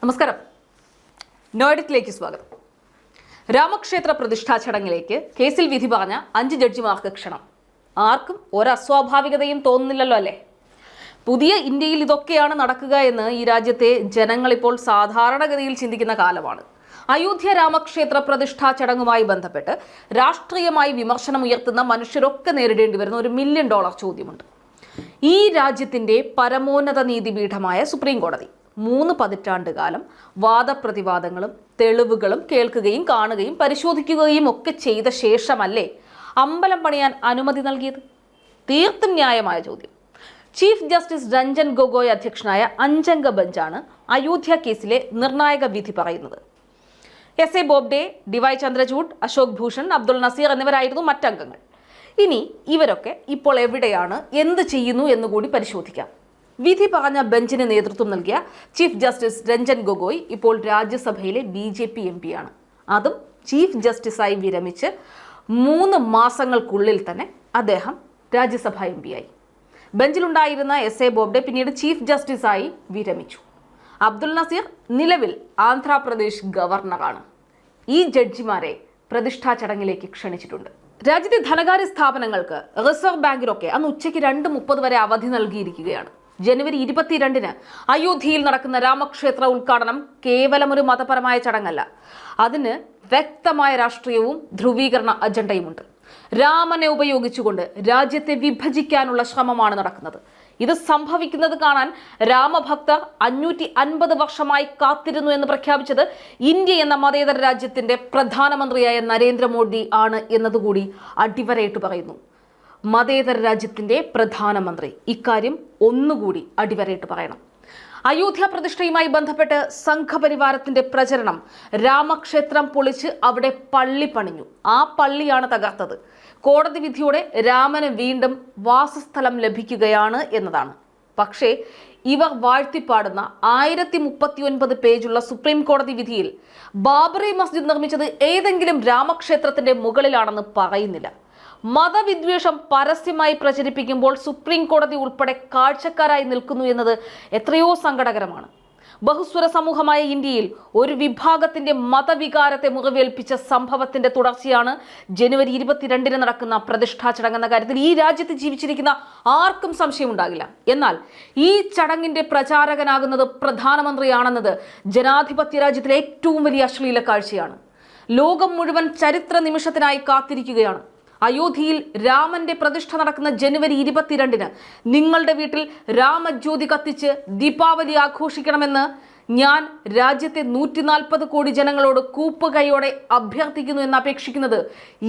നമസ്കാരം. നോയിഡക്കിലേക്ക് സ്വാഗതം. രാമക്ഷേത്ര പ്രതിഷ്ഠാ ചടങ്ങിലേക്ക് കേസിൽ വിധി പറഞ്ഞ 5 ജഡ്ജിമാർക്ക് ക്ഷണം. ആർക്കും ഒരസ്വാഭാവികതയും തോന്നുന്നില്ലല്ലോ അല്ലേ? പുതിയ ഇന്ത്യയിൽ ഇതൊക്കെയാണ് നടക്കുക എന്ന് ഈ രാജ്യത്തെ ജനങ്ങളിപ്പോൾ സാധാരണഗതിയിൽ ചിന്തിക്കുന്ന കാലമാണ്. അയോധ്യ രാമക്ഷേത്ര പ്രതിഷ്ഠാ ചടങ്ങുമായി ബന്ധപ്പെട്ട് രാഷ്ട്രീയമായി വിമർശനമുയർത്തുന്ന മനുഷ്യരൊക്കെ നേരിടേണ്ടി വരുന്ന $1 മില്യൺ ചോദ്യമുണ്ട്. ഈ രാജ്യത്തിന്റെ പരമോന്നത നീതിപീഠമായ സുപ്രീം കോടതി 3 പതിറ്റാണ്ടുകാലം വാദപ്രതിവാദങ്ങളും തെളിവുകളും കേൾക്കുകയും കാണുകയും പരിശോധിക്കുകയും ഒക്കെ ചെയ്ത ശേഷമല്ലേ അമ്പലം പണിയാൻ അനുമതി നൽകിയത്? തീർത്തും ന്യായമായ ചോദ്യം. ചീഫ് ജസ്റ്റിസ് രഞ്ജൻ ഗൊഗോയ് അധ്യക്ഷനായ 5 അംഗ ബെഞ്ചാണ് അയോധ്യ കേസിലെ നിർണായക വിധി പറയുന്നത്. എസ് എ ബോബ്ഡെ, ഡിവൈ ചന്ദ്രചൂഡ്, അശോക് ഭൂഷൺ, അബ്ദുൾ നസീർ എന്നിവരായിരുന്നു മറ്റംഗങ്ങൾ. ഇനി ഇവരൊക്കെ ഇപ്പോൾ എവിടെയാണ്, എന്ത് ചെയ്യുന്നു എന്നുകൂടി പരിശോധിക്കാം. വിധി പറഞ്ഞ ബെഞ്ചിന് നേതൃത്വം നൽകിയ ചീഫ് ജസ്റ്റിസ് രഞ്ജൻ ഗൊഗോയ് ഇപ്പോൾ രാജ്യസഭയിലെ BJP MP ആണ്. അതും ചീഫ് ജസ്റ്റിസായി വിരമിച്ച് 3 മാസങ്ങൾക്കുള്ളിൽ തന്നെ അദ്ദേഹം രാജ്യസഭാ MP ആയി. ബെഞ്ചിലുണ്ടായിരുന്ന എസ് എ ബോബ്ഡെ പിന്നീട് ചീഫ് ജസ്റ്റിസായി വിരമിച്ചു. അബ്ദുൾ നസീർ നിലവിൽ ആന്ധ്രാപ്രദേശ് ഗവർണറാണ്. ഈ ജഡ്ജിമാരെ പ്രതിഷ്ഠാ ചടങ്ങിലേക്ക് ക്ഷണിച്ചിട്ടുണ്ട്. രാജ്യത്തെ ധനകാര്യ സ്ഥാപനങ്ങൾക്ക്, റിസർവ് ബാങ്കിനൊക്കെ അന്ന് ഉച്ചയ്ക്ക് 2:30 വരെ അവധി നൽകിയിരിക്കുകയാണ്. ജനുവരി 22-ന് അയോധ്യയിൽ നടക്കുന്ന രാമക്ഷേത്ര ഉദ്ഘാടനം കേവലം ഒരു മതപരമായ ചടങ്ങല്ല. അതിന് വ്യക്തമായ രാഷ്ട്രീയവും ധ്രുവീകരണ അജണ്ടയുമുണ്ട്. രാമനെ ഉപയോഗിച്ചുകൊണ്ട് രാജ്യത്തെ വിഭജിക്കാനുള്ള ശ്രമമാണ് നടക്കുന്നത്. ഇത് സംഭവിക്കുന്നത് കാണാൻ രാമഭക്തർ 550 വർഷമായി കാത്തിരുന്നു എന്ന് പ്രഖ്യാപിച്ചത് ഇന്ത്യ എന്ന മതേതര രാജ്യത്തിന്റെ പ്രധാനമന്ത്രിയായ നരേന്ദ്രമോദി ആണ് എന്നതുകൂടി അടിവരയിട്ട് പറയുന്നു. മതേതര രാജ്യത്തിന്റെ പ്രധാനമന്ത്രി ഇക്കാര്യം ഒന്നുകൂടി അടിവരയിട്ട് പറയണം. അയോധ്യ പ്രതിഷ്ഠയുമായി ബന്ധപ്പെട്ട് സംഘപരിവാരത്തിന്റെ പ്രചരണം രാമക്ഷേത്രം പൊളിച്ച് അവിടെ പള്ളി പണിഞ്ഞു, ആ പള്ളിയാണ് തകർത്തത്, കോടതി വിധിയോടെ രാമന് വീണ്ടും വാസസ്ഥലം ലഭിക്കുകയാണ് എന്നതാണ്. പക്ഷേ ഇവർ വാഴ്ത്തിപ്പാടുന്ന 1039 പേജുള്ള സുപ്രീം കോടതി വിധിയിൽ ബാബറി മസ്ജിദ് നിർമ്മിച്ചത് ഏതെങ്കിലും രാമക്ഷേത്രത്തിന്റെ മുകളിലാണെന്ന് പറയുന്നില്ല. മതവിദ്വേഷം പരസ്യമായി പ്രചരിപ്പിക്കുമ്പോൾ സുപ്രീം കോടതി ഉൾപ്പെടെ കാഴ്ചക്കാരായി നിൽക്കുന്നു എന്നത് എത്രയോ സങ്കടകരമാണ്. ബഹുസ്വര സമൂഹമായ ഇന്ത്യയിൽ ഒരു വിഭാഗത്തിന്റെ മതവികാരത്തെ മുറിവേൽപ്പിച്ച സംഭവത്തിന്റെ തുടർച്ചയാണ് ജനുവരി 22-ന് നടക്കുന്ന പ്രതിഷ്ഠാ ചടങ്ങെന്ന കാര്യത്തിൽ ഈ രാജ്യത്ത് ജീവിച്ചിരിക്കുന്ന ആർക്കും സംശയമുണ്ടാകില്ല. എന്നാൽ ഈ ചടങ്ങിന്റെ പ്രചാരകനാകുന്നത് പ്രധാനമന്ത്രിയാണെന്നത് ജനാധിപത്യ രാജ്യത്തിലെ ഏറ്റവും വലിയ അശ്ലീല കാഴ്ചയാണ്. ലോകം മുഴുവൻ ചരിത്ര നിമിഷത്തിനായി കാത്തിരിക്കുകയാണ്. അയോധ്യയിൽ രാമന്റെ പ്രതിഷ്ഠ നടക്കുന്ന ജനുവരി 22-ന് നിങ്ങളുടെ വീട്ടിൽ രാമജ്യോതി കത്തിച്ച് ദീപാവലി ആഘോഷിക്കണമെന്ന് ഞാൻ രാജ്യത്തെ 140 കോടി ജനങ്ങളോട് കൂപ്പുകൈയോടെ അഭ്യർത്ഥിക്കുന്നു എന്ന് അപേക്ഷിക്കുന്നത്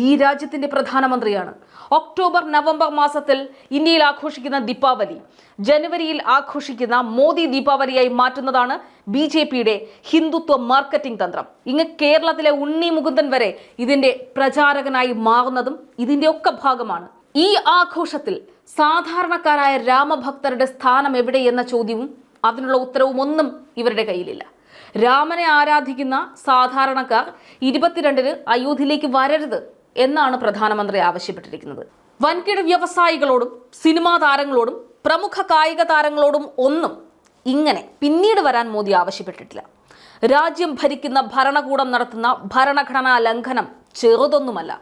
ഈ രാജ്യത്തിന്റെ പ്രധാനമന്ത്രിയാണ്. ഒക്ടോബർ, നവംബർ മാസത്തിൽ ഇന്ത്യയിൽ ആഘോഷിക്കുന്ന ദീപാവലി ജനുവരിയിൽ ആഘോഷിക്കുന്ന മോദി ദീപാവലിയായി മാറ്റുന്നതാണ് BJPയുടെ ഹിന്ദുത്വ മാർക്കറ്റിംഗ് തന്ത്രം. ഇങ്ങ് കേരളത്തിലെ ഉണ്ണി മുകുന്ദൻ വരെ ഇതിന്റെ പ്രചാരകനായി മാറുന്നതും ഇതിന്റെ ഒക്കെ ഭാഗമാണ്. ഈ ആഘോഷത്തിൽ സാധാരണക്കാരായ രാമഭക്തരുടെ സ്ഥാനം എവിടെ എന്ന ചോദ്യവും അതിനുള്ള ഉത്തരവും ഒന്നും ഇവരുടെ കയ്യിലില്ല. രാമനെ ആരാധിക്കുന്ന സാധാരണക്കാർ 22-ന് അയോധ്യയിലേക്ക് വരരുത് എന്നാണ് പ്രധാനമന്ത്രി ആവശ്യപ്പെട്ടിരിക്കുന്നത്. വൻകിട വ്യവസായികളോടും സിനിമാ താരങ്ങളോടും പ്രമുഖ കായിക താരങ്ങളോടും ഒന്നും ഇങ്ങനെ പിന്നീട് വരാൻ മോദി ആവശ്യപ്പെട്ടിട്ടില്ല. രാജ്യം ഭരിക്കുന്ന ഭരണകൂടം നടത്തുന്ന ഭരണഘടനാ ലംഘനം ചെറുതൊന്നുമല്ല.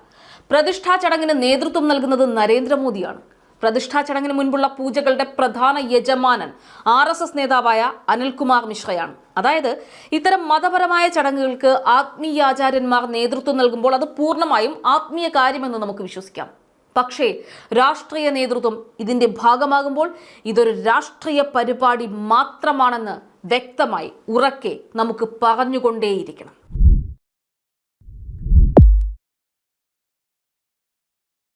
പ്രതിഷ്ഠാ ചടങ്ങിന് നേതൃത്വം നൽകുന്നത് നരേന്ദ്രമോദിയാണ്. പ്രതിഷ്ഠാ ചടങ്ങിന് മുൻപുള്ള പൂജകളുടെ പ്രധാന യജമാനൻ RSS നേതാവായ അനിൽകുമാർ മിശ്രയാണ്. അതായത് ഇത്തരം മതപരമായ ചടങ്ങുകൾക്ക് ആത്മീയാചാര്യന്മാർ നേതൃത്വം നൽകുമ്പോൾ അത് പൂർണ്ണമായും ആത്മീയ കാര്യമെന്ന് നമുക്ക് വിശ്വസിക്കാം. പക്ഷേ രാഷ്ട്രീയ നേതൃത്വം ഇതിന്റെ ഭാഗമാകുമ്പോൾ ഇതൊരു രാഷ്ട്രീയ പരിപാടി മാത്രമാണെന്ന് വ്യക്തമായി ഉറക്കെ നമുക്ക് പറഞ്ഞുകൊണ്ടേയിരിക്കണം.